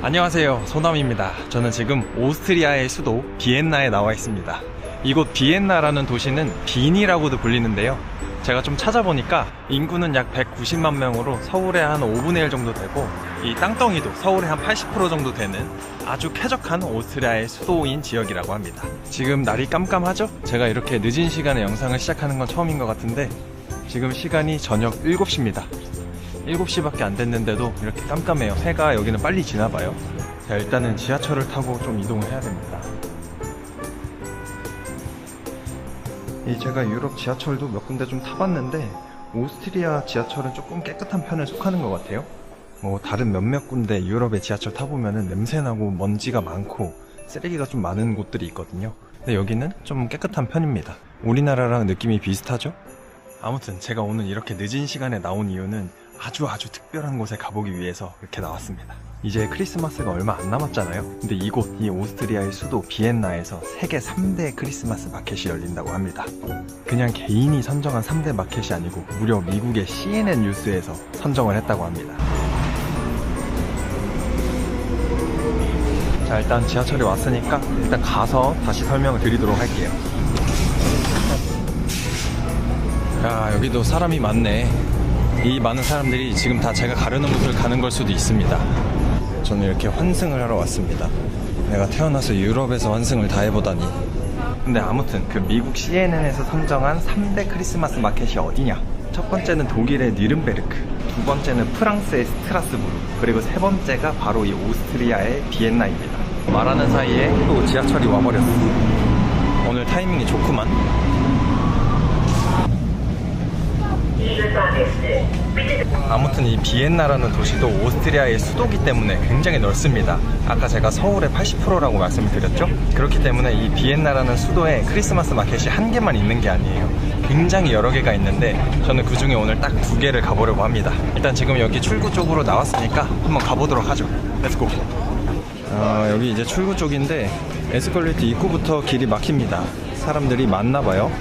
안녕하세요, 소남입니다. 저는 지금 오스트리아의 수도 비엔나에 나와 있습니다. 이곳 비엔나라는 도시는 빈이라고도 불리는데요, 제가 좀 찾아보니까 인구는 약 190만 명으로 서울의 한 5분의 1 정도 되고, 이 땅덩이도 서울의 한 80% 정도 되는 아주 쾌적한 오스트리아의 수도인 지역이라고 합니다. 지금 날이 깜깜하죠? 제가 이렇게 늦은 시간에 영상을 시작하는 건 처음인 것 같은데, 지금 시간이 저녁 7시입니다 7시밖에 안 됐는데도 이렇게 깜깜해요. 해가 여기는 빨리 지나봐요. 자, 일단은 지하철을 타고 좀 이동을 해야 됩니다. 제가 유럽 지하철도 몇 군데 좀 타봤는데 오스트리아 지하철은 조금 깨끗한 편에 속하는 것 같아요. 다른 몇몇 군데 유럽의 지하철 타보면은 냄새나고 먼지가 많고 쓰레기가 좀 많은 곳들이 있거든요. 근데 여기는 좀 깨끗한 편입니다. 우리나라랑 느낌이 비슷하죠? 아무튼 제가 오늘 이렇게 늦은 시간에 나온 이유는 아주 특별한 곳에 가보기 위해서 이렇게 나왔습니다. 이제 크리스마스가 얼마 안 남았잖아요. 근데 이곳, 이 오스트리아의 수도 비엔나에서 세계 3대 크리스마스 마켓이 열린다고 합니다. 그냥 개인이 선정한 3대 마켓이 아니고 무려 미국의 CNN 뉴스에서 선정을 했다고 합니다. 자, 일단 지하철에 왔으니까 일단 가서 다시 설명을 드리도록 할게요. 야, 여기도 사람이 많네. 이 많은 사람들이 지금 다 제가 가려는 곳을 가는 걸 수도 있습니다. 저는 이렇게 환승을 하러 왔습니다. 내가 태어나서 유럽에서 환승을 다 해보다니. 근데 아무튼 그 미국 CNN에서 선정한 3대 크리스마스 마켓이 어디냐? 첫 번째는 독일의 니른베르크, 두 번째는 프랑스의 스트라스부르, 그리고 세 번째가 바로 이 오스트리아의 비엔나입니다. 말하는 사이에 또 지하철이 와버렸어. 오늘 타이밍이 좋구만. 아무튼 이 비엔나라는 도시도 오스트리아의 수도기 때문에 굉장히 넓습니다. 아까 제가 서울의 80%라고 말씀을 드렸죠? 그렇기 때문에 이 비엔나라는 수도에 크리스마스 마켓이 한 개만 있는 게 아니에요. 굉장히 여러 개가 있는데 저는 그 중에 오늘 딱 2개를 가보려고 합니다. 일단 지금 여기 출구 쪽으로 나왔으니까 한번 가보도록 하죠. 렛츠고. 여기 이제 출구 쪽인데 에스컬레이터 입구부터 길이 막힙니다. 사람들이 많나봐요.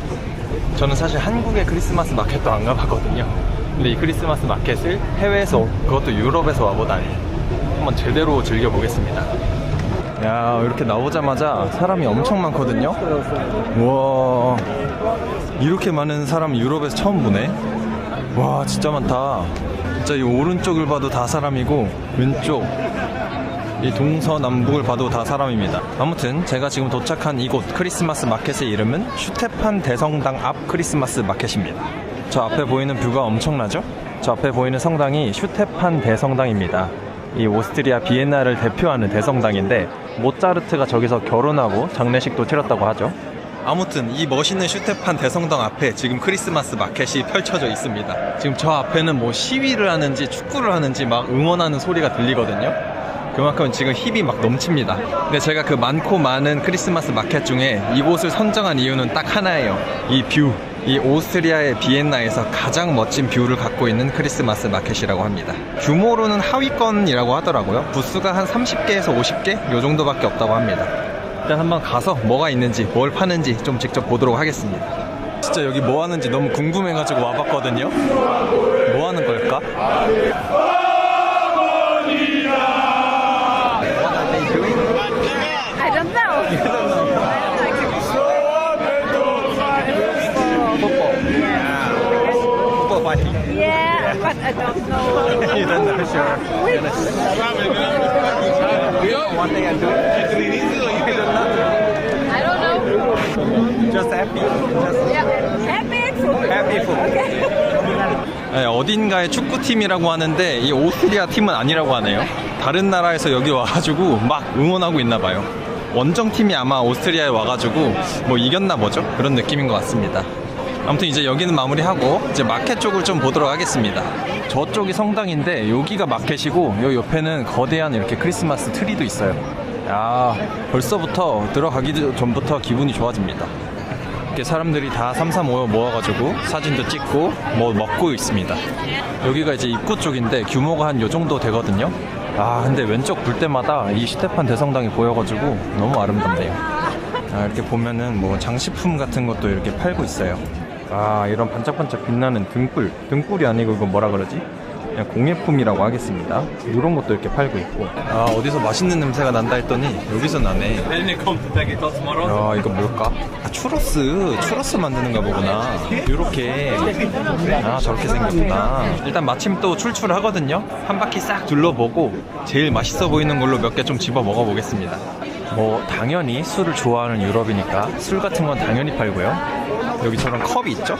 저는 사실 한국의 크리스마스 마켓도 안 가봤거든요. 근데 이 크리스마스 마켓을 해외에서, 그것도 유럽에서 와보다니 한번 제대로 즐겨보겠습니다. 야, 이렇게 나오자마자 사람이 엄청 많거든요. 우와, 이렇게 많은 사람 유럽에서 처음 보네. 와, 진짜 많다. 진짜 이 오른쪽을 봐도 다 사람이고 왼쪽 이 동서남북을 봐도 다 사람입니다. 아무튼 제가 지금 도착한 이곳 크리스마스 마켓의 이름은 슈테판 대성당 앞 크리스마스 마켓입니다. 저 앞에 보이는 뷰가 엄청나죠? 저 앞에 보이는 성당이 슈테판 대성당입니다. 이 오스트리아 비엔나를 대표하는 대성당인데 모차르트가 저기서 결혼하고 장례식도 치렀다고 하죠. 아무튼 이 멋있는 슈테판 대성당 앞에 지금 크리스마스 마켓이 펼쳐져 있습니다. 지금 저 앞에는 뭐 시위를 하는지 축구를 하는지 막 응원하는 소리가 들리거든요. 그만큼 지금 힙이 막 넘칩니다. 근데 제가 그 많고 많은 크리스마스 마켓 중에 이곳을 선정한 이유는 딱 하나예요. 이 뷰. 이 오스트리아의 비엔나에서 가장 멋진 뷰를 갖고 있는 크리스마스 마켓이라고 합니다. 규모로는 하위권이라고 하더라고요. 부스가 한 30개에서 50개? 요 정도밖에 없다고 합니다. 일단 한번 가서 뭐가 있는지 뭘 파는지 좀 직접 보도록 하겠습니다. 진짜 여기 뭐 하는지 너무 궁금해가지고 와봤거든요. 뭐 하는 걸까? I don't know. You don't know. Football fighting. Yeah, but I don't know. You don't know, sure. One thing I do. You don't know. I don't know. Just happy. Yeah, happy food. Happy food. Okay. 어딘가의 축구팀이라고 하는데 이 오스트리아 팀은 아니라고 하네요. 다른 나라에서 여기 와가지고 막 응원하고 있나봐요. 원정팀이 아마 오스트리아에 와가지고 뭐 이겼나 보죠? 그런 느낌인 것 같습니다. 아무튼 이제 여기는 마무리하고 이제 마켓 쪽을 좀 보도록 하겠습니다. 저쪽이 성당인데 여기가 마켓이고 요 옆에는 거대한 이렇게 크리스마스 트리도 있어요. 야, 벌써부터 들어가기 전부터 기분이 좋아집니다. 이렇게 사람들이 다 삼삼오오 모아가지고 사진도 찍고 뭐 먹고 있습니다. 여기가 이제 입구 쪽인데 규모가 한 요 정도 되거든요. 근데 왼쪽 볼 때마다 이 슈테판 대성당이 보여가지고 너무 아름답네요. 이렇게 보면은 뭐 장식품 같은 것도 이렇게 팔고 있어요. 이런 반짝반짝 빛나는 등불이 아니고 이거 뭐라 그러지? 그냥 공예품이라고 하겠습니다. 이런 것도 이렇게 팔고 있고. 아, 어디서 맛있는 냄새가 난다 했더니 여기서 나네. 야, 이거 뭘까? 아, 추러스 만드는가 보구나. 요렇게. 아, 저렇게 생겼구나. 일단 마침 또 출출하거든요. 한 바퀴 싹 둘러보고 제일 맛있어 보이는 걸로 몇 개 좀 집어 먹어보겠습니다. 뭐 당연히 술을 좋아하는 유럽이니까 술 같은 건 당연히 팔고요. 여기처럼 컵이 있죠?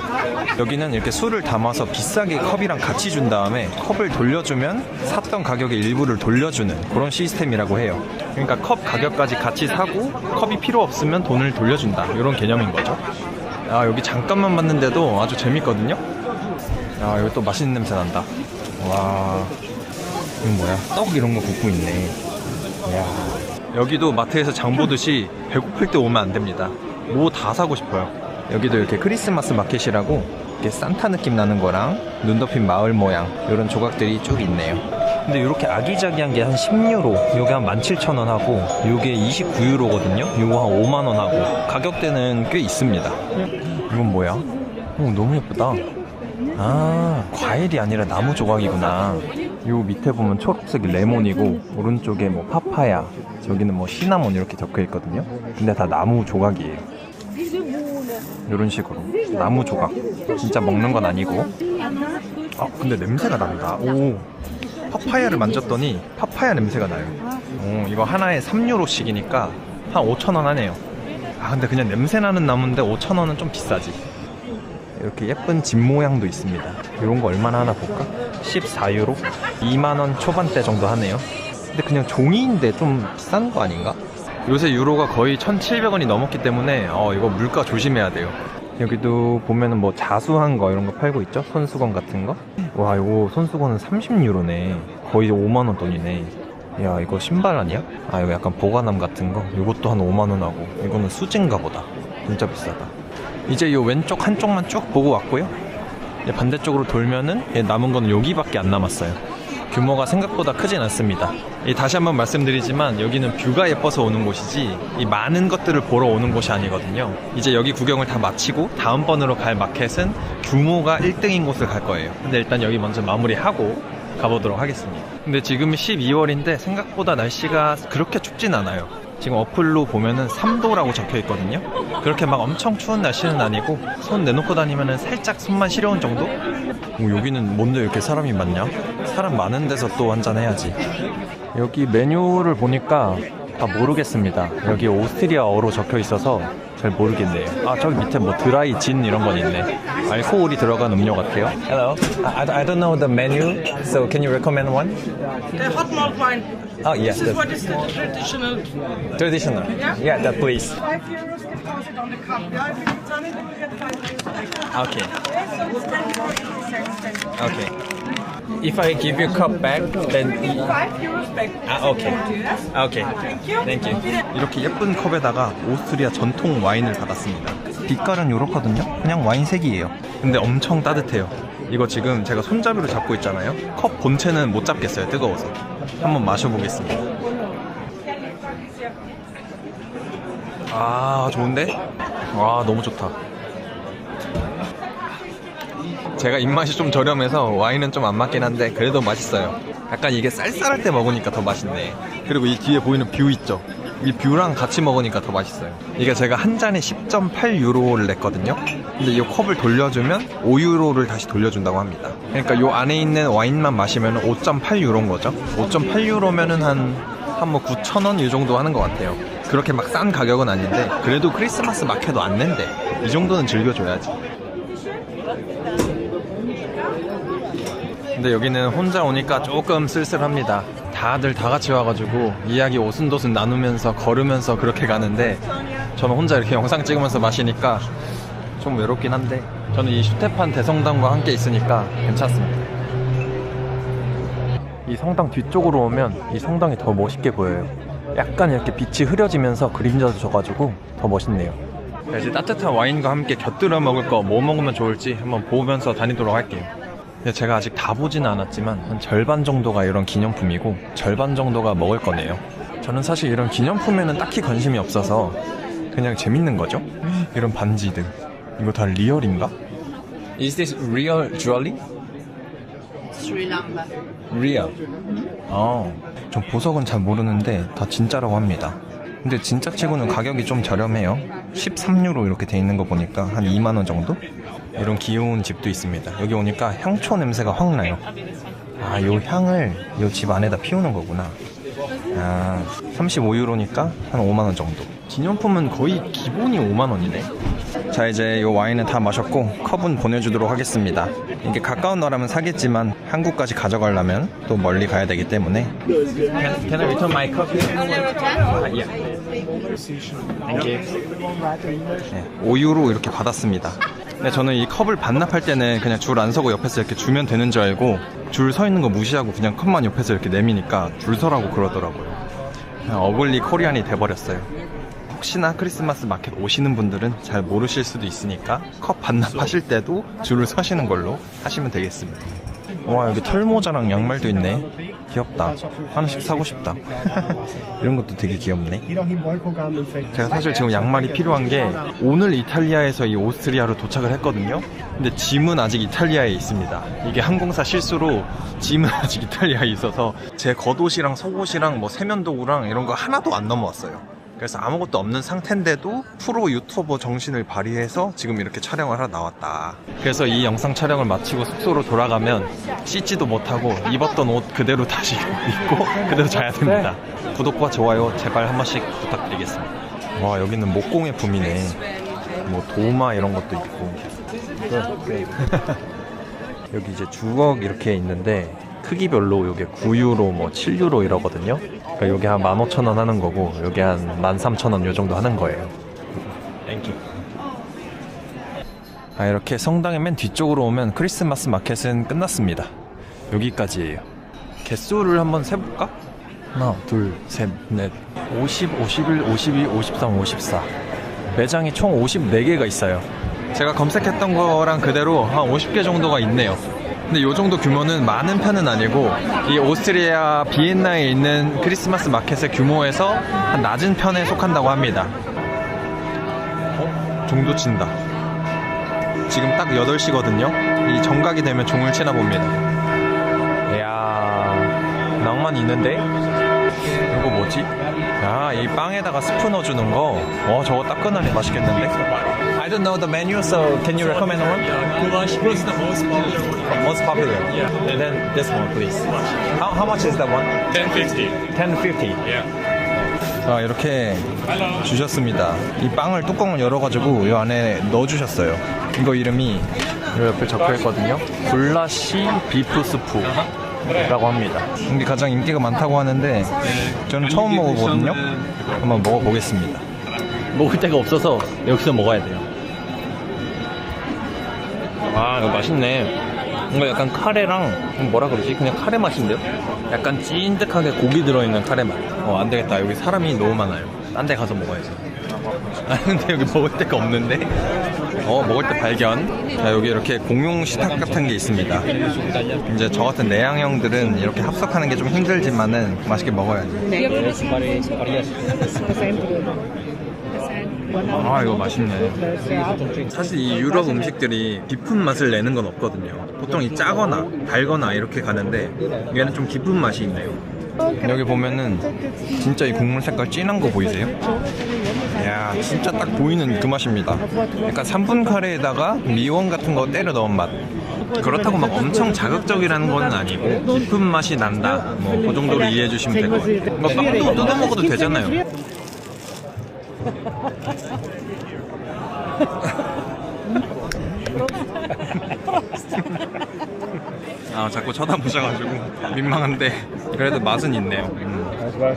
여기는 이렇게 술을 담아서 비싸게 컵이랑 같이 준 다음에 컵을 돌려주면 샀던 가격의 일부를 돌려주는 그런 시스템이라고 해요. 그러니까 컵 가격까지 같이 사고 컵이 필요 없으면 돈을 돌려준다, 이런 개념인 거죠. 아, 여기 잠깐만 봤는데도 아주 재밌거든요. 아, 여기 또 맛있는 냄새 난다. 와, 이건 뭐야? 떡 이런 거 굽고 있네. 이야. 여기도 마트에서 장 보듯이 배고플 때 오면 안 됩니다. 뭐 다 사고 싶어요. 여기도 이렇게 크리스마스 마켓이라고 이렇게 산타 느낌 나는 거랑 눈 덮인 마을 모양 이런 조각들이 쭉 있네요. 근데 이렇게 아기자기한 게 한 10유로, 요게 한 17,000원 하고 요게 29유로거든요. 요거 한 5만원 하고 가격대는 꽤 있습니다. 이건 뭐야? 오, 너무 예쁘다. 아, 과일이 아니라 나무 조각이구나. 요 밑에 보면 초록색이 레몬이고 오른쪽에 뭐 파파야, 저기는 뭐 시나몬 이렇게 적혀 있거든요. 근데 다 나무 조각이에요. 이런 식으로 나무 조각. 진짜 먹는 건 아니고. 아, 근데 냄새가 난다. 오, 파파야를 만졌더니 파파야 냄새가 나요. 오, 이거 하나에 3유로씩이니까 한 5,000원 하네요. 아, 근데 그냥 냄새 나는 나무인데 5,000원은 좀 비싸지. 이렇게 예쁜 집 모양도 있습니다. 이런 거 얼마나 하나 볼까? 14유로? 2만원 초반대 정도 하네요. 근데 그냥 종이인데 좀 비싼 거 아닌가? 요새 유로가 거의 1,700원이 넘었기 때문에 이거 물가 조심해야 돼요. 여기도 보면은 뭐 자수한 거 이런 거 팔고 있죠? 손수건 같은 거. 와, 이거 손수건은 30유로네. 거의 5만원 돈이네. 야, 이거 신발 아니야? 아, 이거 약간 보관함 같은 거. 이것도 한 5만원 하고. 이거는 수진가 보다. 진짜 비싸다. 이제 이 왼쪽 한쪽만 쭉 보고 왔고요. 이제 반대쪽으로 돌면은 남은 건 여기밖에 안 남았어요. 규모가 생각보다 크진 않습니다. 다시 한번 말씀드리지만 여기는 뷰가 예뻐서 오는 곳이지 이 많은 것들을 보러 오는 곳이 아니거든요. 이제 여기 구경을 다 마치고 다음번으로 갈 마켓은 규모가 1등인 곳을 갈 거예요. 근데 일단 여기 먼저 마무리하고 가보도록 하겠습니다. 근데 지금 12월인데 생각보다 날씨가 그렇게 춥진 않아요. 지금 어플로 보면은 3도라고 적혀 있거든요. 그렇게 막 엄청 추운 날씨는 아니고 손 내놓고 다니면은 살짝 손만 시려운 정도? 여기는 뭔데 이렇게 사람이 많냐? 사람 많은 데서 또 한잔 해야지. 여기 메뉴를 보니까 다 모르겠습니다. 여기 오스트리아어로 적혀 있어서 잘 모르겠네요. 아, 저기 밑에 뭐 드라이 진 이런 건 있네. 알코올이 들어간 음료 같아요. Hello, I don't know the menu, so can you recommend one? The hot malt wine. Oh yes, This is what is the traditional. traditional. Yeah, that please. 5 euros deposit on the cup. Yeah, if you turn it, you will get 5 euros. Okay, So it's 10 euros, 80 cents. okay. If I give you cup back, then 5 euros back. 아, 오케이. 오케이. Thank you. 이렇게 예쁜 컵에다가 오스트리아 전통 와인을 받았습니다. 빛깔은 요렇거든요. 그냥 와인 색이에요. 근데 엄청 따뜻해요. 이거 지금 제가 손잡이로 잡고 있잖아요. 컵 본체는 못 잡겠어요. 뜨거워서. 한번 마셔보겠습니다. 아, 좋은데? 와, 너무 좋다. 제가 입맛이 좀 저렴해서 와인은 좀 안 맞긴 한데 그래도 맛있어요. 약간 이게 쌀쌀할 때 먹으니까 더 맛있네. 그리고 이 뒤에 보이는 뷰 있죠? 이 뷰랑 같이 먹으니까 더 맛있어요. 이게 제가 한 잔에 10.8유로를 냈거든요. 근데 이 컵을 돌려주면 5유로를 다시 돌려준다고 합니다. 그러니까 이 안에 있는 와인만 마시면 5.8유로인 거죠. 5.8유로면은 한 뭐 9,000원 이 정도 하는 것 같아요. 그렇게 막 싼 가격은 아닌데 그래도 크리스마스 마켓도 안 낸대. 이 정도는 즐겨줘야지. 근데 여기는 혼자 오니까 조금 쓸쓸합니다. 다들 다 같이 와가지고 이야기 오순도순 나누면서 걸으면서 그렇게 가는데 저는 혼자 이렇게 영상 찍으면서 마시니까 좀 외롭긴 한데 저는 이 슈테판 대성당과 함께 있으니까 괜찮습니다. 이 성당 뒤쪽으로 오면 이 성당이 더 멋있게 보여요. 약간 이렇게 빛이 흐려지면서 그림자도 져가지고 더 멋있네요. 이제 따뜻한 와인과 함께 곁들여 먹을 거 뭐 먹으면 좋을지 한번 보면서 다니도록 할게요. 근데 제가 아직 다 보지는 않았지만 한 절반 정도가 이런 기념품이고 절반 정도가 먹을 거네요. 저는 사실 이런 기념품에는 딱히 관심이 없어서 그냥 재밌는 거죠. 이런 반지들 이거 다 리얼인가? Is this real jewelry? Sri Lanka. 리얼. 전 보석은 잘 모르는데 다 진짜라고 합니다. 근데 진짜 치고는 가격이 좀 저렴해요. 13유로 이렇게 돼 있는 거 보니까 한 2만 원 정도? 이런 귀여운 집도 있습니다. 여기 오니까 향초 냄새가 확 나요. 아, 요 향을 요 집 안에다 피우는 거구나. 아, 35유로니까 한 5만 원 정도. 기념품은 거의 기본이 5만 원이네. 자, 이제 요 와인은 다 마셨고 컵은 보내주도록 하겠습니다. 이게 가까운 나라면 사겠지만 한국까지 가져가려면 또 멀리 가야 되기 때문에. Can I return my cup? Yeah. Thank you. 네, 5유로 이렇게 받았습니다. 근데 저는 이 컵을 반납할 때는 그냥 줄 안 서고 옆에서 이렇게 주면 되는 줄 알고 줄 서 있는 거 무시하고 그냥 컵만 옆에서 이렇게 내미니까 줄 서라고 그러더라고요. 그냥 어글리 코리안이 돼버렸어요. 혹시나 크리스마스 마켓 오시는 분들은 잘 모르실 수도 있으니까 컵 반납하실 때도 줄을 서시는 걸로 하시면 되겠습니다. 와, 여기 털모자랑 양말도 있네. 귀엽다. 하나씩 사고 싶다. 이런 것도 되게 귀엽네. 제가 사실 지금 양말이 필요한 게 오늘 이탈리아에서 이 오스트리아로 도착을 했거든요. 근데 짐은 아직 이탈리아에 있습니다. 이게 항공사 실수로 짐은 아직 이탈리아에 있어서 제 겉옷이랑 속옷이랑 뭐 세면도구랑 이런 거 하나도 안 넘어왔어요. 그래서 아무것도 없는 상태인데도 프로 유튜버 정신을 발휘해서 지금 이렇게 촬영을 하러 나왔다. 그래서 이 영상 촬영을 마치고 숙소로 돌아가면 씻지도 못하고 입었던 옷 그대로 다시 입고 그대로 자야 됩니다. 구독과 좋아요 제발 한 번씩 부탁드리겠습니다. 와, 여기는 목공의 붐이네. 뭐 도마 이런 것도 있고. 여기 이제 주걱 이렇게 있는데 크기별로 요게 9유로 뭐 7유로 이러거든요. 그러니까 요게 한 15,000원 하는 거고 요게 한 13,000원 요 정도 하는 거예요. 땡큐. 아, 이렇게 성당의 맨 뒤쪽으로 오면 크리스마스 마켓은 끝났습니다. 여기까지예요. 개수를 한번 세볼까? 하나, 둘, 셋, 넷, 50, 51, 52, 53, 54. 매장이 총 54개가 있어요. 제가 검색했던 거랑 그대로 한 50개 정도가 있네요. 근데 이 정도 규모는 많은 편은 아니고 이 오스트리아 비엔나에 있는 크리스마스 마켓의 규모에서 한 낮은 편에 속한다고 합니다. 종도 친다. 지금 딱 8시거든요. 이 정각이 되면 종을 치나 봅니다. 이야, 낭만 있는데? 이거 뭐지? 야, 이 빵에다가 스프 넣어주는 거. 저거 따끈하니 맛있겠는데? I don't know the menu, so can you recommend one? Goulash is the most popular. Most popular. Yeah. And then this one, please. How much is that one? 10.50. 10.50. Yeah. 아, 이렇게 주셨습니다. 이 빵을 뚜껑을 열어가지고 이 안에 넣어주셨어요. 이거 이름이 이 옆에 적혀있거든요. 굴라시 비프 스프라고 합니다. 이게 가장 인기가 많다고 하는데 저는 처음 먹어보거든요. 한번 먹어보겠습니다. 먹을 데가 없어서 여기서 먹어야 돼요. 아, 이거 맛있네. 이거 약간 카레랑 뭐라 그러지? 그냥 카레 맛인데요? 약간 찐득하게 고기 들어있는 카레 맛. 안 되겠다. 여기 사람이 너무 많아요. 딴 데 가서 먹어야지. 아, 근데 여기 먹을 데가 없는데? 먹을 때 발견. 자, 여기 이렇게 공용 식탁 같은 게 있습니다. 이제 저 같은 내향형들은 이렇게 합석하는 게 좀 힘들지만은 맛있게 먹어야지. 아, 이거 맛있네. 사실 이 유럽 음식들이 깊은 맛을 내는 건 없거든요. 보통 이 짜거나 달거나 이렇게 가는데 얘는 좀 깊은 맛이 있네요. 여기 보면은 진짜 이 국물 색깔 진한 거 보이세요? 이야, 진짜 딱 보이는 그 맛입니다. 약간 3분 카레에다가 미원 같은 거 때려 넣은 맛. 그렇다고 막 엄청 자극적이라는 건 아니고 깊은 맛이 난다, 뭐 그 정도로 이해해 주시면 될 것 같아요. 뭐 빵도 뜯어 먹어도 되잖아요. 아, 자꾸 쳐다보셔가지고 민망한데 그래도 맛은 있네요.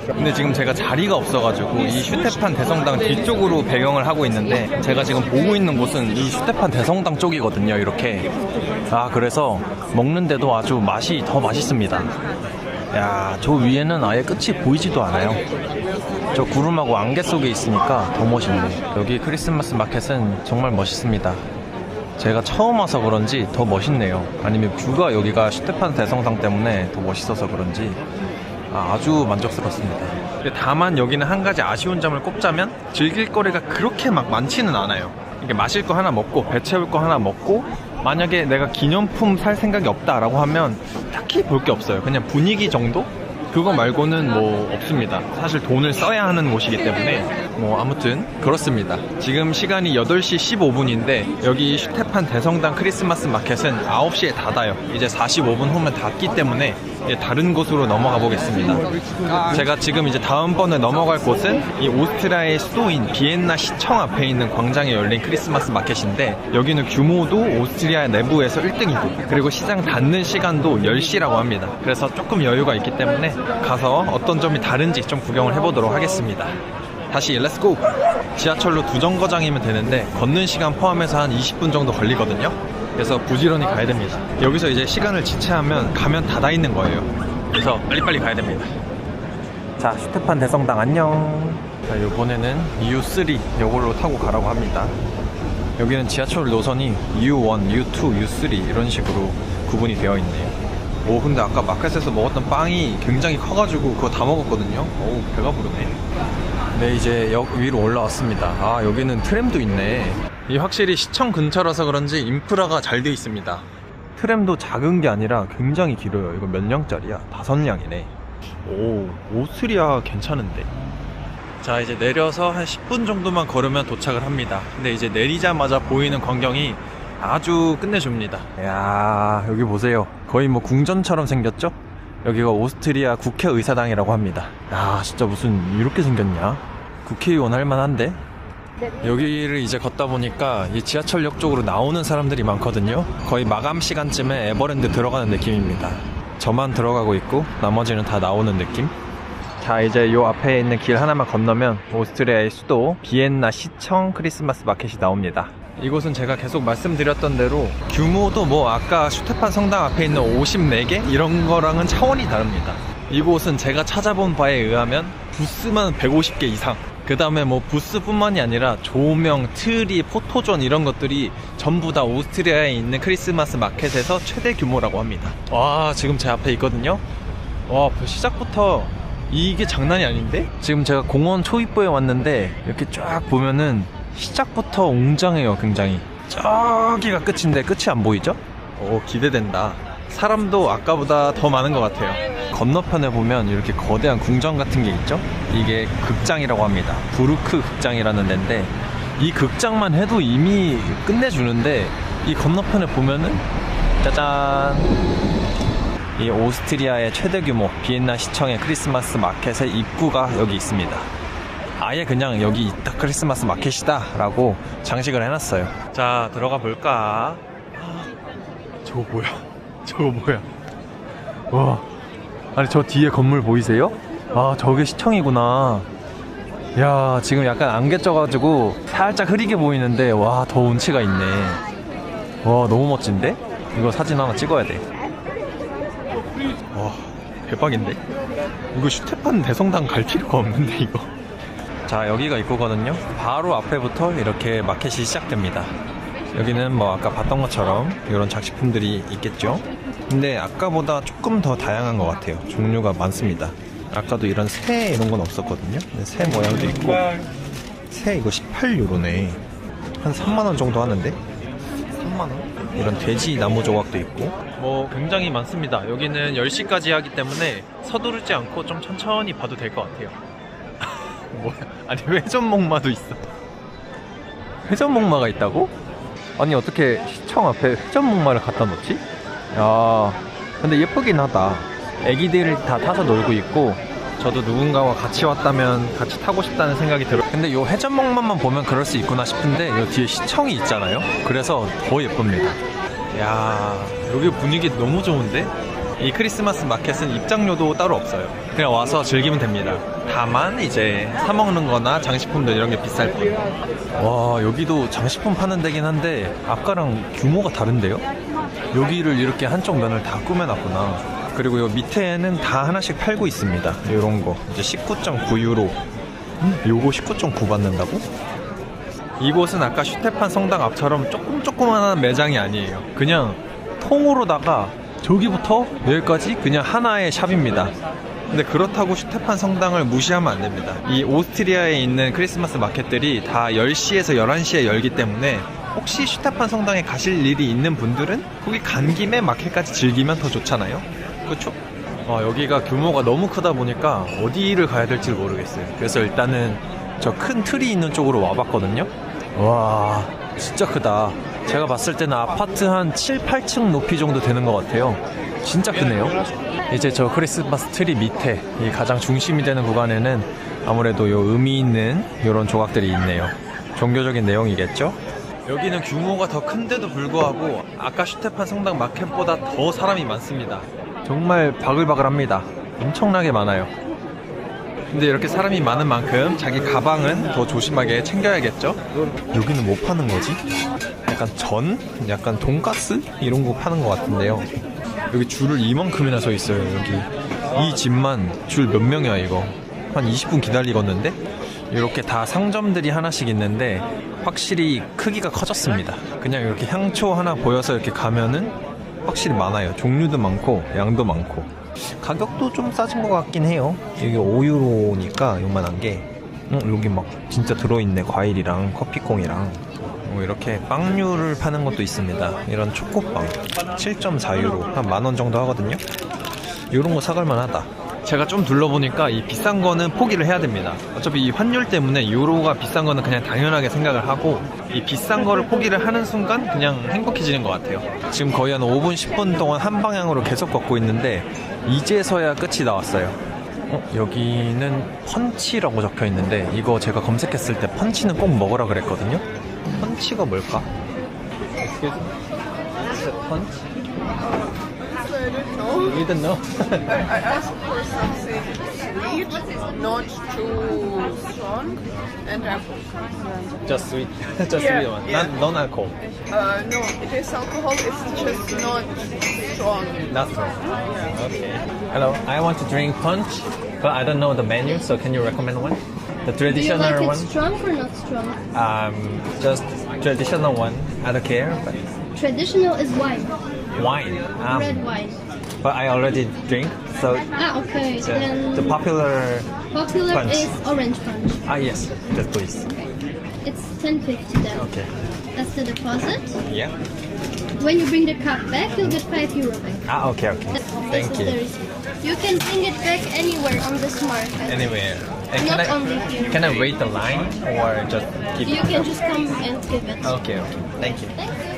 근데 지금 제가 자리가 없어가지고 이 슈테판 대성당 뒤쪽으로 배경을 하고 있는데 제가 지금 보고 있는 곳은 이 슈테판 대성당 쪽이거든요. 이렇게. 아, 그래서 먹는데도 아주 맛이 더 맛있습니다. 야, 저 위에는 아예 끝이 보이지도 않아요. 저 구름하고 안개 속에 있으니까 더 멋있네. 여기 크리스마스 마켓은 정말 멋있습니다. 제가 처음 와서 그런지 더 멋있네요. 아니면 뷰가 여기가 슈테판 대성당 때문에 더 멋있어서 그런지 아주 만족스럽습니다. 근데 다만 여기는 한 가지 아쉬운 점을 꼽자면 즐길 거리가 그렇게 막 많지는 않아요. 이게 마실 거 하나 먹고 배 채울 거 하나 먹고 만약에 내가 기념품 살 생각이 없다라고 하면 딱히 볼 게 없어요. 그냥 분위기 정도? 그거 말고는 뭐 없습니다. 사실 돈을 써야 하는 곳이기 때문에 뭐 아무튼 그렇습니다. 지금 시간이 8시 15분인데 여기 슈테판 대성당 크리스마스 마켓은 9시에 닫아요. 이제 45분 후면 닫기 때문에 이제 다른 곳으로 넘어가 보겠습니다. 제가 지금 이제 다음번에 넘어갈 곳은 이 오스트리아의 수도인 비엔나 시청 앞에 있는 광장에 열린 크리스마스 마켓인데 여기는 규모도 오스트리아 내부에서 1등이고 그리고 시장 닫는 시간도 10시라고 합니다. 그래서 조금 여유가 있기 때문에 가서 어떤 점이 다른지 좀 구경을 해보도록 하겠습니다. 다시 렛츠고! 지하철로 2정거장이면 되는데 걷는 시간 포함해서 한 20분 정도 걸리거든요. 그래서 부지런히 가야 됩니다. 여기서 이제 시간을 지체하면 가면 닫아 있는 거예요. 그래서 빨리빨리 가야 됩니다. 자, 슈테판 대성당 안녕. 자, 이번에는 U3 요걸로 타고 가라고 합니다. 여기는 지하철 노선이 U1, U2, U3 이런 식으로 구분이 되어 있네요. 오, 근데 아까 마켓에서 먹었던 빵이 굉장히 커가지고 그거 다 먹었거든요. 오, 배가 부르네. 네, 이제 역 위로 올라왔습니다. 아, 여기는 트램도 있네. 이 확실히 시청 근처라서 그런지 인프라가 잘 되어 있습니다. 트램도 작은 게 아니라 굉장히 길어요. 이거 몇 량짜리야? 5량이네. 오, 오스트리아 괜찮은데? 자, 이제 내려서 한 10분 정도만 걸으면 도착을 합니다. 근데 이제 내리자마자 보이는 광경이 아주 끝내줍니다. 이야, 여기 보세요. 거의 뭐 궁전처럼 생겼죠? 여기가 오스트리아 국회의사당이라고 합니다. 야, 진짜 무슨 이렇게 생겼냐? 국회의원 할만한데? 여기를 이제 걷다 보니까 이 지하철역 쪽으로 나오는 사람들이 많거든요. 거의 마감 시간쯤에 에버랜드 들어가는 느낌입니다. 저만 들어가고 있고 나머지는 다 나오는 느낌? 자, 이제 요 앞에 있는 길 하나만 건너면 오스트리아의 수도 비엔나 시청 크리스마스 마켓이 나옵니다. 이곳은 제가 계속 말씀드렸던 대로 규모도 뭐 아까 슈테판 성당 앞에 있는 54개? 이런 거랑은 차원이 다릅니다. 이곳은 제가 찾아본 바에 의하면 부스만 150개 이상, 그 다음에 뭐 부스뿐만이 아니라 조명, 트리, 포토존 이런 것들이 전부 다 오스트리아에 있는 크리스마스 마켓에서 최대 규모라고 합니다. 와, 지금 제 앞에 있거든요. 와, 시작부터 이게 장난이 아닌데? 지금 제가 공원 초입부에 왔는데 이렇게 쫙 보면은 시작부터 웅장해요. 굉장히 저기가 끝인데 끝이 안 보이죠? 오, 기대된다. 사람도 아까보다 더 많은 것 같아요. 건너편에 보면 이렇게 거대한 궁전 같은 게 있죠? 이게 극장이라고 합니다. 부르크 극장이라는 데인데 이 극장만 해도 이미 끝내주는데 이 건너편에 보면은 짜잔, 이 오스트리아의 최대 규모 비엔나 시청의 크리스마스 마켓의 입구가 여기 있습니다. 아예 그냥 여기 딱 크리스마스 마켓이다 라고 장식을 해놨어요. 자, 들어가 볼까? 저거 뭐야? 저거 뭐야? 와, 아니 저 뒤에 건물 보이세요? 아, 저게 시청이구나. 야, 지금 약간 안개 쪄가지고 살짝 흐리게 보이는데 와, 더 운치가 있네. 와, 너무 멋진데? 이거 사진 하나 찍어야 돼. 와, 대박인데? 이거 슈테판 대성당 갈 필요가 없는데 이거. 자, 여기가 입구거든요. 바로 앞에부터 이렇게 마켓이 시작됩니다. 여기는 뭐 아까 봤던 것처럼 이런 작식품들이 있겠죠. 근데 아까보다 조금 더 다양한 것 같아요. 종류가 많습니다. 아까도 이런 새 이런 건 없었거든요. 새 모양도 있고. 새 이거 18유로네. 한 3만원 정도 하는데? 3만원? 이런 돼지 나무 조각도 있고 뭐 굉장히 많습니다. 여기는 10시까지 하기 때문에 서두르지 않고 좀 천천히 봐도 될 것 같아요. 뭐야? 아니, 회전목마도 있어. 회전목마가 있다고? 아니, 어떻게 시청 앞에 회전목마를 갖다 놓지? 야, 근데 예쁘긴 하다. 애기들이 다 타서 놀고 있고 저도 누군가와 같이 왔다면 같이 타고 싶다는 생각이 들어요. 근데 요 회전목마만 보면 그럴 수 있구나 싶은데 요 뒤에 시청이 있잖아요. 그래서 더 예쁩니다. 야, 여기 분위기 너무 좋은데? 이 크리스마스 마켓은 입장료도 따로 없어요. 그냥 와서 즐기면 됩니다. 다만 이제 사 먹는 거나 장식품들 이런 게 비쌀 뿐. 와, 여기도 장식품 파는 데긴 한데 아까랑 규모가 다른데요? 여기를 이렇게 한쪽 면을 다 꾸며놨구나. 그리고 요 밑에는 다 하나씩 팔고 있습니다. 요런 거 이제 19.9유로. 요거 19.9 받는다고? 이곳은 아까 슈테판 성당 앞처럼 조그만한 매장이 아니에요. 그냥 통으로다가 저기부터 여기까지 그냥 하나의 샵입니다. 근데 그렇다고 슈테판 성당을 무시하면 안 됩니다. 이 오스트리아에 있는 크리스마스 마켓들이 다 10시에서 11시에 열기 때문에 혹시 슈테판 성당에 가실 일이 있는 분들은 거기 간 김에 마켓까지 즐기면 더 좋잖아요. 그렇죠? 여기가 규모가 너무 크다 보니까 어디를 가야 될지 모르겠어요. 그래서 일단은 저 큰 틀이 있는 쪽으로 와봤거든요. 와, 진짜 크다. 제가 봤을 때는 아파트 한 7, 8층 높이 정도 되는 것 같아요. 진짜 크네요. 이제 저 크리스마스 트리 밑에 이 가장 중심이 되는 구간에는 아무래도 요 의미 있는 이런 조각들이 있네요. 종교적인 내용이겠죠? 여기는 규모가 더 큰데도 불구하고 아까 슈테판 성당 마켓보다 더 사람이 많습니다. 정말 바글바글합니다. 엄청나게 많아요. 근데 이렇게 사람이 많은 만큼 자기 가방은 더 조심하게 챙겨야겠죠? 여기는 뭐 파는 거지? 약간 전? 약간 돈가스? 이런 거 파는 것 같은데요. 여기 줄을 이만큼이나 서 있어요. 여기 이 집만 줄 몇 명이야 이거. 한 20분 기다리겠는데? 이렇게 다 상점들이 하나씩 있는데 확실히 크기가 커졌습니다. 그냥 이렇게 향초 하나 보여서 이렇게 가면은 확실히 많아요. 종류도 많고 양도 많고 가격도 좀 싸진 것 같긴 해요. 이게 5유로니까 요만한 게 여기 막 진짜 들어있네. 과일이랑 커피콩이랑 이렇게 빵류를 파는 것도 있습니다. 이런 초코빵 7.4유로 한 만원 정도 하거든요. 이런 거 사갈만 하다. 제가 좀 둘러보니까 이 비싼 거는 포기를 해야 됩니다. 어차피 이 환율 때문에 유로가 비싼 거는 그냥 당연하게 생각을 하고 이 비싼 거를 포기를 하는 순간 그냥 행복해지는 것 같아요. 지금 거의 한 5분 10분 동안 한 방향으로 계속 걷고 있는데 이제서야 끝이 나왔어요. 여기는 펀치라고 적혀 있는데 이거 제가 검색했을 때 펀치는 꼭 먹으라 그랬거든요. 펀치가 뭘까? 펀치? You don't know? I asked for something sweet, not too strong, and Just sweet. Just Yeah, sweet one. yeah. Non-alcohol. no, it is alcohol. It's just not strong. Not strong. Okay. Hello. I want to drink punch, but I don't know the menu, so can you recommend one? The Do you traditional like it one? strong or not strong? Just traditional one. I don't care. But Traditional is wine, wine. red wine. But I already drink, so Okay. the Then popular. popular punch. is orange punch. Yes, just please. It's 10.50 then. Okay. That's the deposit. Yeah. When you bring the cup back, you'll get €5 back. Okay. This Thank is you. the receipt. You can bring it back anywhere on this market. Anywhere. And Not only here. can I wait the line or just keep You can just come and give it. Okay. Thank you. Thank you.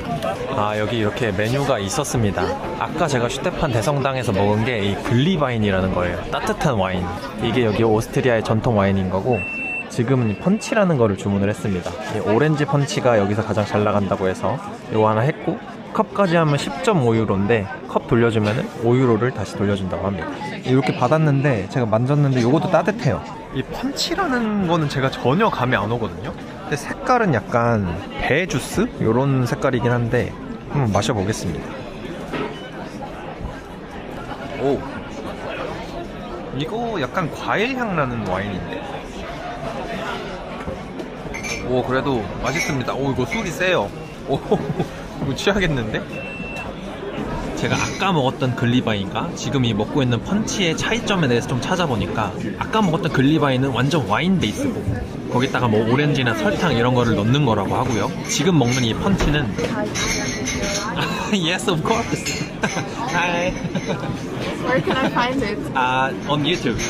여기 이렇게 메뉴가 있었습니다. 아까 제가 슈테판 대성당에서 먹은 게 이 글리바인이라는 거예요. 따뜻한 와인. 이게 여기 오스트리아의 전통 와인인 거고 지금은 이 펀치라는 거를 주문을 했습니다. 이 오렌지 펀치가 여기서 가장 잘 나간다고 해서 이거 하나 했고 컵까지 하면 10.5유로인데 컵 돌려주면 5유로를 다시 돌려준다고 합니다. 이렇게 받았는데 제가 만졌는데 이것도 따뜻해요. 이 펀치라는 거는 제가 전혀 감이 안 오거든요. 근데 색깔은 약간 배 주스? 이런 색깔이긴 한데 한번 마셔보겠습니다. 오, 이거 약간 과일 향 나는 와인인데. 오, 그래도 맛있습니다. 오, 이거 술이 세요. 오, 이거 취하겠는데? 제가 아까 먹었던 글리바인과 지금 이 먹고 있는 펀치의 차이점에 대해서 좀 찾아보니까 아까 먹었던 글리바인은 완전 와인 베이스고 거기다가 뭐 오렌지나 설탕 이런 거를 넣는 거라고 하고요. 지금 먹는 이 펀치는 Yes, of course. Hi. Where can I find it? On YouTube.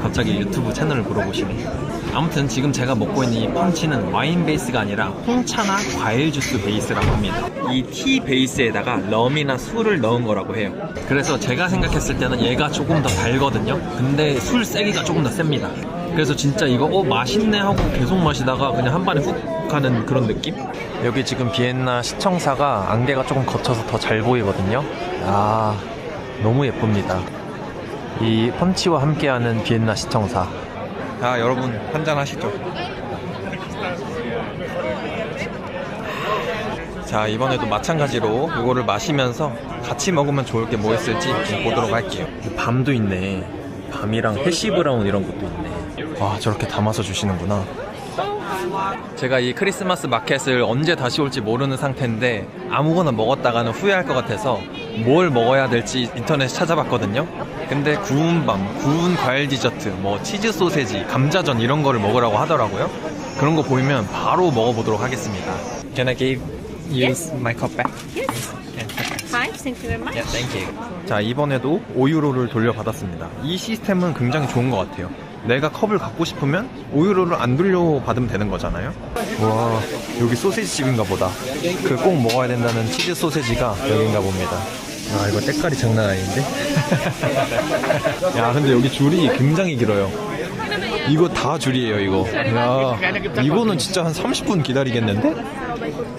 갑자기 유튜브 채널을 물어보시네. 아무튼 지금 제가 먹고 있는 이 펀치는 와인 베이스가 아니라 홍차나 과일 주스 베이스라고 합니다. 이 티 베이스에다가 럼이나 술을 넣은 거라고 해요. 그래서 제가 생각했을 때는 얘가 조금 더 달거든요. 근데 술 세기가 조금 더 셉니다. 그래서 진짜 이거 맛있네 하고 계속 마시다가 그냥 한 번에 훅 가는 그런 느낌? 여기 지금 비엔나 시청사가 안개가 조금 걷혀서 더 잘 보이거든요. 너무 예쁩니다. 이 펀치와 함께하는 비엔나 시청사. 여러분 한잔 하시죠. 자, 이번에도 마찬가지로 이거를 마시면서 같이 먹으면 좋을 게 뭐 있을지 좀 보도록 할게요. 밤도 있네. 밤이랑 해시 브라운 이런 것도 있네. 와, 저렇게 담아서 주시는구나. 제가 이 크리스마스 마켓을 언제 다시 올지 모르는 상태인데 아무거나 먹었다가는 후회할 것 같아서 뭘 먹어야 될지 인터넷에 찾아봤거든요. 근데 구운 밤, 구운 과일 디저트, 뭐 치즈 소세지, 감자전 이런 거를 먹으라고 하더라고요. 그런 거 보이면 바로 먹어보도록 하겠습니다. Can I give you my cup back? Yes. Fine, thank you very much. Yeah, thank you. 자, 이번에도 5유로를 돌려받았습니다. 이 시스템은 굉장히 좋은 것 같아요. 내가 컵을 갖고 싶으면 5유로를 안 돌려받으면 되는 거잖아요. 와, 여기 소세지 집인가 보다. 그 꼭 먹어야 된다는 치즈 소세지가 여긴가 봅니다. 아, 이거 때깔이 장난 아닌데? 야, 근데 여기 줄이 굉장히 길어요. 이거 다 줄이에요, 이거. 야, 이거는 진짜 한 30분 기다리겠는데?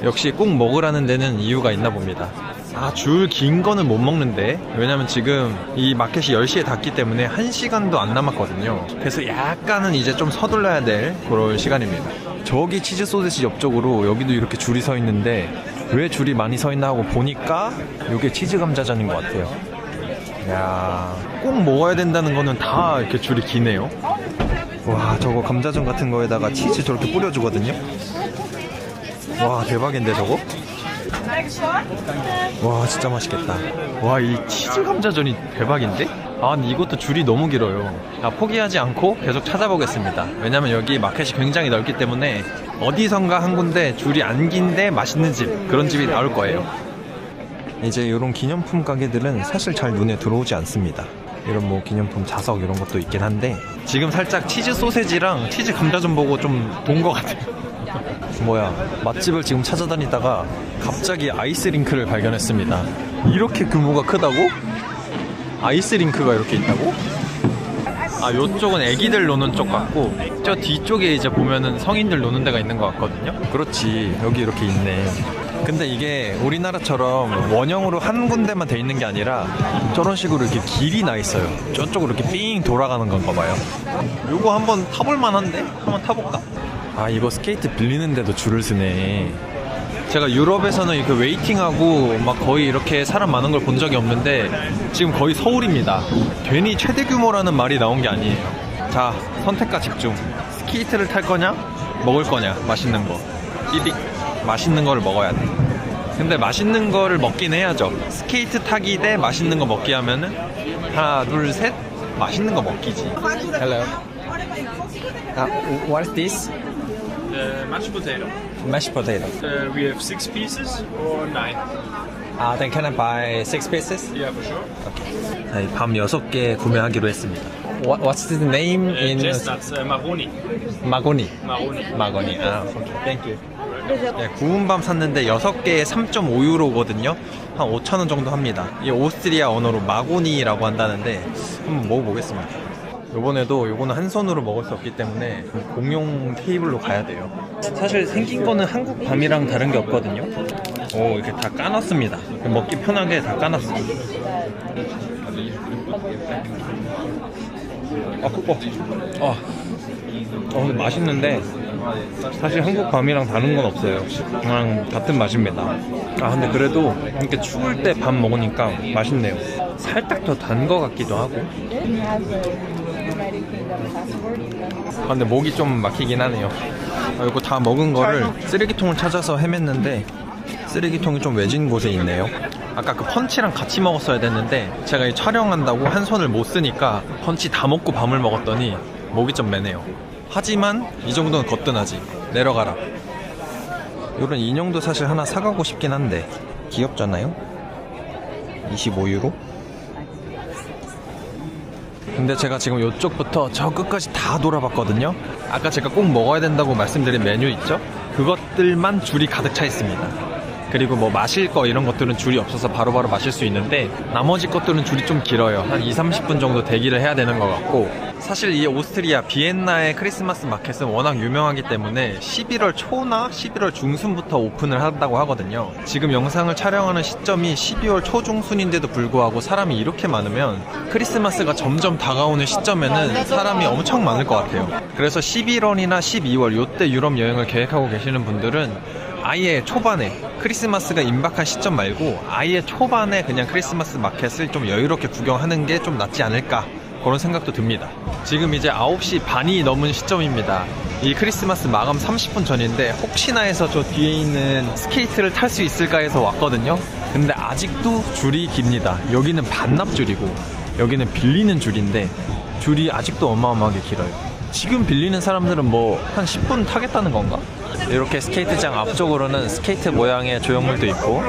역시 꼭 먹으라는 데는 이유가 있나 봅니다. 아, 줄 긴 거는 못 먹는데, 왜냐면 지금 이 마켓이 10시에 닫기 때문에 1시간도 안 남았거든요. 그래서 약간은 이제 좀 서둘러야 될 그럴 시간입니다. 저기 치즈 소세지 옆쪽으로 여기도 이렇게 줄이 서 있는데 왜 줄이 많이 서 있나 하고 보니까 이게 치즈 감자전인 것 같아요. 야, 꼭 먹어야 된다는 거는 다 이렇게 줄이 기네요. 와, 저거 감자전 같은 거에다가 치즈 저렇게 뿌려주거든요. 와, 대박인데 저거? 와, 진짜 맛있겠다. 와, 이 치즈 감자전이 대박인데? 아, 근데 이것도 줄이 너무 길어요. 아, 포기하지 않고 계속 찾아보겠습니다. 왜냐면 여기 마켓이 굉장히 넓기 때문에 어디선가 한 군데 줄이 안 긴데 맛있는 집, 그런 집이 나올 거예요. 이제 이런 기념품 가게들은 사실 잘 눈에 들어오지 않습니다. 이런 뭐 기념품 자석 이런 것도 있긴 한데 지금 살짝 치즈 소세지랑 치즈 감자전 보고 좀 본 것 같아요. 뭐야, 맛집을 지금 찾아다니다가 갑자기 아이스링크를 발견했습니다. 이렇게 규모가 크다고? 아이스링크가 이렇게 있다고? 아, 요쪽은 애기들 노는 쪽 같고 저 뒤쪽에 이제 보면은 성인들 노는 데가 있는 것 같거든요. 그렇지, 여기 이렇게 있네. 근데 이게 우리나라처럼 원형으로 한 군데만 돼 있는 게 아니라 저런 식으로 이렇게 길이 나 있어요. 저쪽으로 이렇게 삥 돌아가는 건가 봐요. 요거 한번 타볼 만한데? 한번 타볼까? 아, 이거 스케이트 빌리는데도 줄을 서네. 제가 유럽에서는 이렇게 웨이팅하고 막 거의 이렇게 사람 많은 걸 본 적이 없는데 지금 거의 서울입니다. 괜히 최대 규모라는 말이 나온 게 아니에요. 자, 선택과 집중. 스케이트를 탈 거냐? 먹을 거냐? 맛있는 거. 삐빅. 맛있는 거를 먹어야 돼. 근데 맛있는 거를 먹긴 해야죠. 스케이트 타기 대 맛있는 거 먹기 하면은 하나, 둘, 셋. 맛있는 거 먹기지. Hello. What is this? Mashed potato. Mashed potato. We have 6 pieces or 9. Then can I buy 6 pieces? Yeah, for sure. 네, 밤 6개 구매하기로 했습니다. What's the name in Chestnuts, Maroni. 마고니? Maroni. 마고니. 아, 오케이. 땡큐. 네, 구운 밤 샀는데 6개에 3.5유로거든요. 한 5,000원 정도 합니다. 이 오스트리아 언어로 마고니라고 한다는데 한번 먹어보겠습니다. 요번에도 요거는 한 손으로 먹을 수 없기 때문에 공용 테이블로 가야 돼요. 사실 생긴 거는 한국 밤이랑 다른 게 없거든요. 오, 이렇게 다 까놨습니다. 먹기 편하게 다 까놨어. 아, 그거. 근데 맛있는데 사실 한국 밤이랑 다른 건 없어요. 그냥 같은 맛입니다. 아, 근데 그래도 이렇게 추울 때 밥 먹으니까 맛있네요. 살짝 더 단 거 같기도 하고. 아, 근데 목이 좀 막히긴 하네요. 이거 다 먹은 거를 쓰레기통을 찾아서 헤맸는데 쓰레기통이 좀 외진 곳에 있네요. 아까 그 펀치랑 같이 먹었어야 됐는데 제가 이 촬영한다고 한 손을 못 쓰니까 펀치 다 먹고 밤을 먹었더니 목이 좀 매네요. 하지만 이 정도는 거뜬하지. 내려가라. 이런 인형도 사실 하나 사가고 싶긴 한데 귀엽잖아요? 25유로? 근데 제가 지금 이쪽부터 저 끝까지 다 돌아봤거든요. 아까 제가 꼭 먹어야 된다고 말씀드린 메뉴 있죠? 그것들만 줄이 가득 차 있습니다. 그리고 뭐 마실 거 이런 것들은 줄이 없어서 바로바로 마실 수 있는데 나머지 것들은 줄이 좀 길어요. 한 2-30분 정도 대기를 해야 되는 것 같고, 사실 이 오스트리아 비엔나의 크리스마스 마켓은 워낙 유명하기 때문에 11월 초나 11월 중순부터 오픈을 한다고 하거든요. 지금 영상을 촬영하는 시점이 12월 초중순인데도 불구하고 사람이 이렇게 많으면 크리스마스가 점점 다가오는 시점에는 사람이 엄청 많을 것 같아요. 그래서 11월이나 12월 요때 유럽 여행을 계획하고 계시는 분들은 아예 초반에 크리스마스가 임박한 시점 말고 아예 초반에 그냥 크리스마스 마켓을 좀 여유롭게 구경하는 게 좀 낫지 않을까, 그런 생각도 듭니다. 지금 이제 9시 반이 넘은 시점입니다. 이 크리스마스 마감 30분 전인데 혹시나 해서 저 뒤에 있는 스케이트를 탈 수 있을까 해서 왔거든요. 근데 아직도 줄이 깁니다. 여기는 반납 줄이고 여기는 빌리는 줄인데 줄이 아직도 어마어마하게 길어요. 지금 빌리는 사람들은 뭐 한 10분 타겠다는 건가? 이렇게 스케이트장 앞쪽으로는 스케이트 모양의 조형물도 있고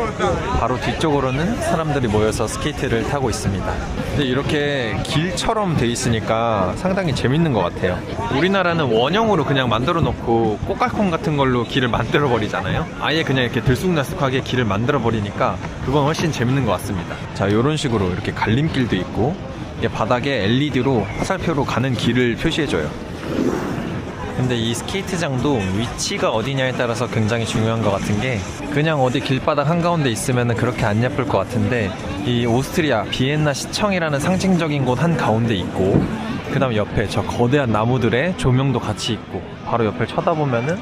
바로 뒤쪽으로는 사람들이 모여서 스케이트를 타고 있습니다. 근데 이렇게 길처럼 돼 있으니까 상당히 재밌는 것 같아요. 우리나라는 원형으로 그냥 만들어 놓고 꽃갈콘 같은 걸로 길을 만들어 버리잖아요. 아예 그냥 이렇게 들쑥날쑥하게 길을 만들어 버리니까 그건 훨씬 재밌는 것 같습니다. 자, 이런 식으로 이렇게 갈림길도 있고 바닥에 LED로 화살표로 가는 길을 표시해줘요. 근데 이 스케이트장도 위치가 어디냐에 따라서 굉장히 중요한 것 같은 게 그냥 어디 길바닥 한가운데 있으면 그렇게 안 예쁠 것 같은데 이 오스트리아 비엔나 시청이라는 상징적인 곳 한가운데 있고 그 다음 옆에 저 거대한 나무들의 조명도 같이 있고 바로 옆을 쳐다보면은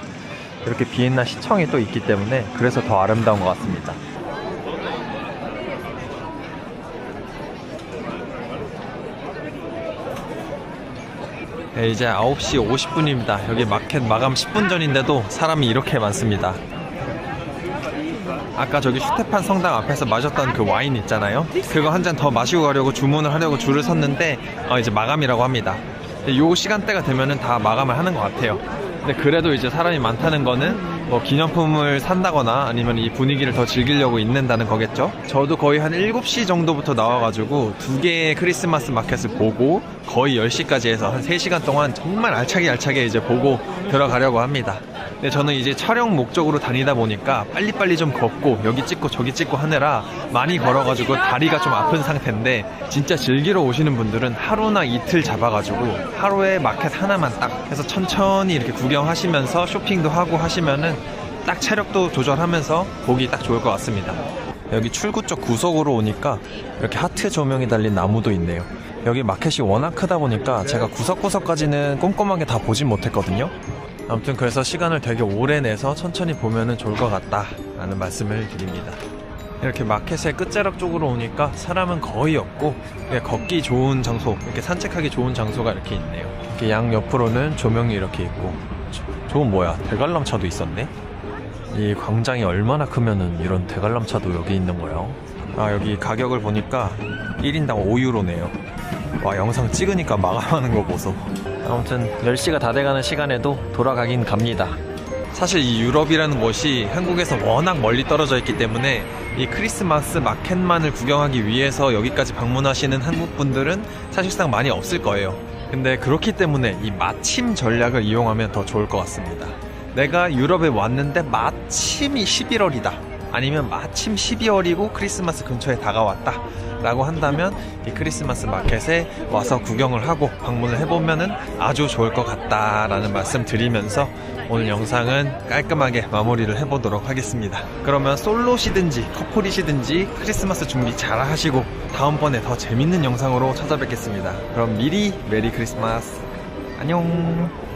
이렇게 비엔나 시청이 또 있기 때문에 그래서 더 아름다운 것 같습니다. 네, 이제 9시 50분입니다. 여기 마켓 마감 10분 전인데도 사람이 이렇게 많습니다. 아까 저기 슈테판 성당 앞에서 마셨던 그 와인 있잖아요. 그거 한 잔 더 마시고 가려고 주문을 하려고 줄을 섰는데 이제 마감이라고 합니다. 요 시간대가 되면은 다 마감을 하는 것 같아요. 근데 그래도 이제 사람이 많다는 거는 뭐 기념품을 산다거나 아니면 이 분위기를 더 즐기려고 있는다는 거겠죠. 저도 거의 한 7시 정도부터 나와가지고 2개의 크리스마스 마켓을 보고 거의 10시까지 해서 한 3시간 동안 정말 알차게 이제 보고 들어가려고 합니다. 근데 저는 이제 촬영 목적으로 다니다 보니까 빨리빨리 좀 걷고 여기 찍고 저기 찍고 하느라 많이 걸어가지고 다리가 좀 아픈 상태인데 진짜 즐기러 오시는 분들은 하루나 이틀 잡아가지고 하루에 마켓 하나만 딱 해서 천천히 이렇게 구경하시면서 쇼핑도 하고 하시면은 딱 체력도 조절하면서 보기 딱 좋을 것 같습니다. 여기 출구 쪽 구석으로 오니까 이렇게 하트 조명이 달린 나무도 있네요. 여기 마켓이 워낙 크다 보니까 제가 구석구석까지는 꼼꼼하게 다 보진 못했거든요. 아무튼 그래서 시간을 되게 오래 내서 천천히 보면은 좋을 것 같다 라는 말씀을 드립니다. 이렇게 마켓의 끝자락 쪽으로 오니까 사람은 거의 없고 걷기 좋은 장소, 이렇게 산책하기 좋은 장소가 이렇게 있네요. 이렇게 양 옆으로는 조명이 이렇게 있고 저건 뭐야, 대관람차도 있었네. 이 광장이 얼마나 크면은 이런 대관람차도 여기 있는 거예요. 아, 여기 가격을 보니까 1인당 5유로네요 와, 영상 찍으니까 마감하는 거 보소. 아무튼 10시가 다 돼가는 시간에도 돌아가긴 갑니다. 사실 이 유럽이라는 곳이 한국에서 워낙 멀리 떨어져 있기 때문에 이 크리스마스 마켓만을 구경하기 위해서 여기까지 방문하시는 한국분들은 사실상 많이 없을 거예요. 근데 그렇기 때문에 이 마침 전략을 이용하면 더 좋을 것 같습니다. 내가 유럽에 왔는데 마침이 11월이다 아니면 마침 12월이고 크리스마스 근처에 다가왔다 라고 한다면 이 크리스마스 마켓에 와서 구경을 하고 방문을 해보면은 아주 좋을 것 같다 라는 말씀 드리면서 오늘 영상은 깔끔하게 마무리를 해보도록 하겠습니다. 그러면 솔로시든지 커플이시든지 크리스마스 준비 잘 하시고 다음번에 더 재밌는 영상으로 찾아뵙겠습니다. 그럼 미리 메리 크리스마스. 안녕.